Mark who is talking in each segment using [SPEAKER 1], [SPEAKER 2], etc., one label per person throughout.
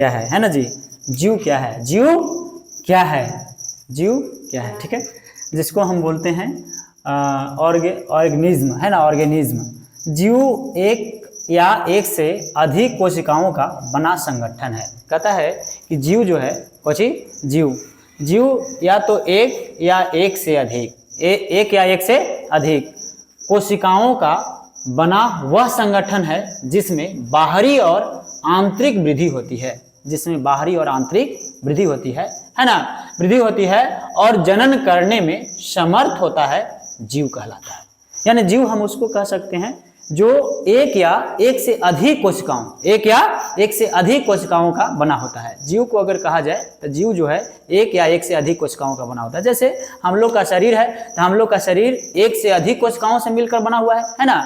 [SPEAKER 1] क्या है ना जी। जीव क्या है, जीव क्या है, जीव क्या है, ठीक है, जिसको हम बोलते हैं ऑर्गेनिज्म, है ना, ऑर्गेनिज्म। जीव एक या एक से अधिक कोशिकाओं का बना संगठन है। कहता है कि जीव जो है, कोची जीव, जीव या तो एक या एक से अधिक, एक या एक से अधिक कोशिकाओं का बना वह संगठन है जिसमें बाहरी और आंतरिक वृद्धि होती है, जिसमें बाहरी और आंतरिक वृद्धि होती है ना, वृद्धि होती है और जनन करने में समर्थ होता है, जीव कहलाता है। यानी जीव हम उसको कह सकते हैं जो एक या एक से अधिक कोशिकाओं, एक या एक से अधिक कोशिकाओं का बना होता है। जीव को अगर कहा जाए तो जीव जो है एक या एक से अधिक कोशिकाओं का बना होता है। जैसे हम लोग का शरीर है तो हम लोग का शरीर एक से अधिक कोशिकाओं से मिलकर बना हुआ है ना।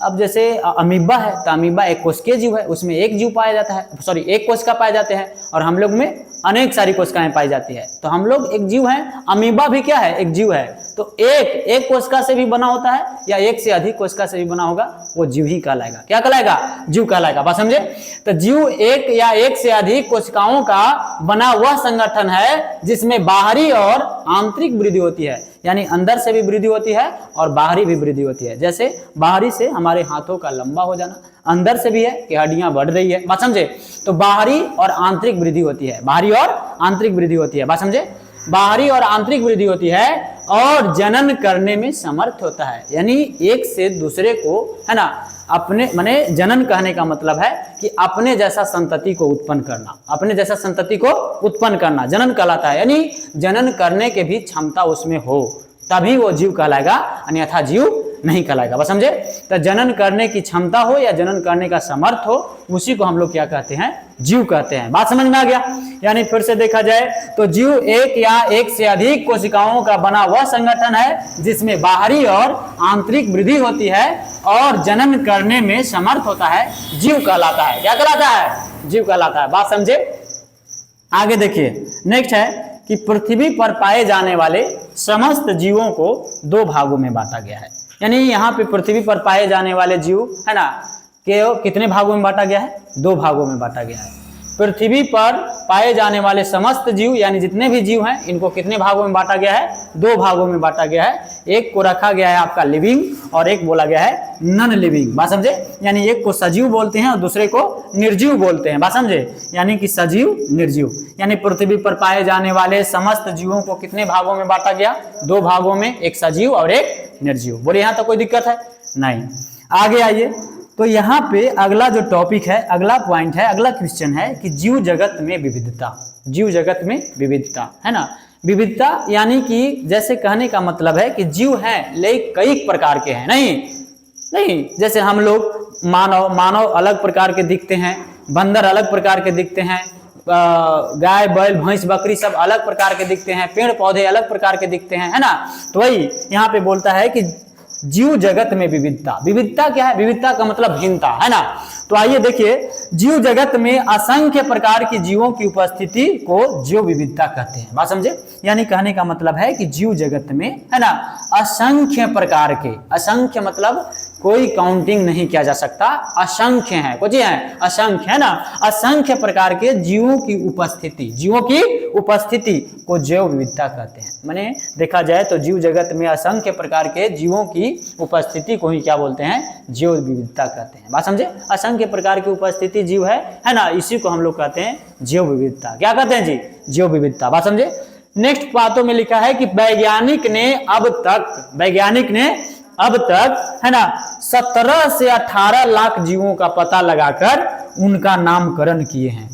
[SPEAKER 1] अब जैसे अमीबा है तो अमीबा एक कोशिकीय जीव है, उसमें एक जीव पाया जाता है, सॉरी एक कोशिका पाए जाते हैं, और हम लोग में अनेक सारी कोशिकाएं पाई जाती है। तो हम लोग एक जीव हैं, अमीबा भी क्या है, एक जीव है। तो एक कोशिका से भी बना होता है या एक से अधिक कोशिका से भी बना होगा, वो जीव ही कहलाएगा। क्या कहलाएगा, जीव कहलाएगा। बात समझे। तो जीव एक या एक से अधिक कोशिकाओं का बना वह संगठन है जिसमें बाहरी और आंतरिक वृद्धि होती है, यानी अंदर से भी वृद्धि होती है और बाहरी भी वृद्धि होती है। जैसे बाहरी से हमारे हाथों का लंबा हो जाना, अंदर से भी है कि हड्डियां बढ़ रही है। बात समझे। तो बाहरी और आंतरिक वृद्धि होती है, बाहरी और आंतरिक वृद्धि होती है। बात समझे। बाहरी और आंतरिक वृद्धि होती है और जनन करने में समर्थ होता है, यानी एक से दूसरे को, है ना, अपने माने जनन कहने का मतलब है कि अपने जैसा संतति को उत्पन्न करना, अपने जैसा संतति को उत्पन्न करना जनन कहलाता है। यानी जनन करने के भी क्षमता उसमें हो तभी वो जीव कहलाएगा, अन्यथा जीव नहीं कहलाएगा। बस समझे। तो जनन करने की क्षमता हो या जनन करने का समर्थ हो, उसी को हम लोग क्या कहते हैं, जीव कहते हैं। बात समझ में आ गया। यानी फिर से देखा जाए तो जीव एक या एक से अधिक कोशिकाओं का बना वह संगठन है जिसमें बाहरी और आंतरिक वृद्धि होती है और जनन करने में समर्थ होता है, जीव कहलाता है। क्या कहलाता है, जीव कहलाता है। बात समझे। आगे देखिए, नेक्स्ट है कि पृथ्वी पर पाए जाने वाले समस्त जीवों को दो भागों में बांटा गया है। यानी यहाँ पे पृथ्वी पर पाए जाने वाले जीव, है ना, के कितने भागों में बांटा गया है, दो भागों में बांटा गया है। पृथ्वी पर पाए जाने वाले समस्त जीव यानी जितने भी जीव हैं, इनको कितने भागों में बांटा गया है, दो भागों में बांटा गया है। एक को रखा गया है आपका लिविंग और एक बोला गया है नॉन लिविंग। बात समझे। यानी एक को सजीव बोलते हैं और दूसरे को निर्जीव बोलते हैं। बात समझे। यानी कि सजीव निर्जीव। यानी पृथ्वी पर पाए जाने वाले समस्त जीवों को कितने भागों में बांटा गया, दो भागों में, एक सजीव और एक निर्जीव। बोले यहाँ तक कोई दिक्कत है नहीं। आगे आइए। तो यहाँ पे अगला जो टॉपिक है, अगला पॉइंट है, अगला क्वेश्चन है कि जीव जगत में विविधता, जीव जगत में विविधता, है ना। विविधता यानी कि जैसे कहने का मतलब है कि जीव हैं लेकिन कई प्रकार के हैं, नहीं जैसे हम लोग मानव अलग प्रकार के दिखते हैं, बंदर अलग प्रकार के दिखते हैं, गाय बैल भैंस बकरी सब अलग प्रकार के दिखते हैं, पेड़ पौधे अलग प्रकार के दिखते हैं, है ना। तो वही यहाँ पे बोलता है कि जीव जगत में विविधता। विविधता क्या है, विविधता का मतलब भिन्नता, है ना। तो आइए देखिए, जीव जगत में असंख्य प्रकार की जीवों की उपस्थिति को जीव विविधता कहते हैं। बात समझे। यानी कहने का मतलब है कि जीव जगत में, है ना, असंख्य प्रकार के, असंख्य मतलब कोई काउंटिंग नहीं किया जा सकता, असंख्य है, कुछ है असंख्य, है ना, असंख्य प्रकार के जीवों की उपस्थिति, जीवों की उपस्थिति को जैव विविधता कहते हैं। माने देखा जाए तो जीव जगत में असंख्य प्रकार के जीवों की उपस्थिति को ही क्या बोलते हैं, जैव विविधता कहते हैं। बात समझे। असंख्य प्रकार की उपस्थिति जीव है ना, इसी को हम लोग कहते हैं जैव विविधता। क्या कहते हैं जी, जैव विविधता। बात समझे। नेक्स्ट बातों में लिखा है कि वैज्ञानिक ने अब तक, है ना, 17 से 18 लाख जीवों का पता लगाकर उनका नामकरण किए हैं।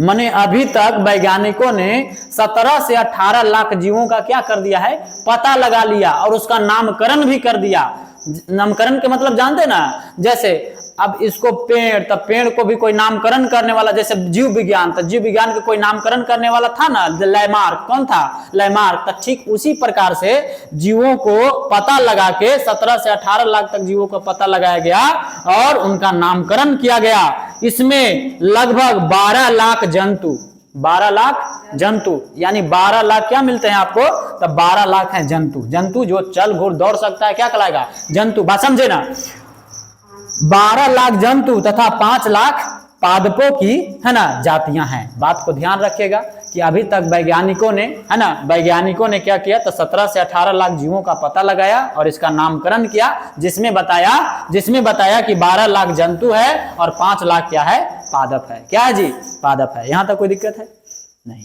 [SPEAKER 1] माने अभी तक वैज्ञानिकों ने 17 से 18 लाख जीवों का क्या कर दिया है, पता लगा लिया और उसका नामकरण भी कर दिया। नामकरण के मतलब जानते ना, जैसे अब इसको पेड़, तब पेड़ को भी कोई नामकरण करने वाला, जैसे जीव विज्ञान, तो जीव विज्ञान के कोई नामकरण करने वाला था ना, लैमार्क। कौन था, लैमार्क। तो ठीक उसी प्रकार से जीवों को पता लगा के 17 से 18 लाख तक जीवों को पता लगाया गया और उनका नामकरण किया गया। इसमें लगभग 12 लाख जंतु, 12 लाख जंतु, यानी 12 लाख क्या मिलते हैं आपको, तब 12 लाख है जंतु। जंतु जो चल घूर दौड़ सकता है क्या कहलाएगा, जंतु। बात समझे ना। 12 लाख जंतु तथा 5 लाख पादपों की, है ना, जातियां हैं। बात को ध्यान रखिएगा कि अभी तक वैज्ञानिकों ने, है ना, वैज्ञानिकों ने क्या किया, तो 17 से 18 लाख जीवों का पता लगाया और इसका नामकरण किया, जिसमें बताया कि 12 लाख जंतु है और 5 लाख क्या है, पादप है। क्या है जी, पादप है। यहां तक कोई दिक्कत है नहीं।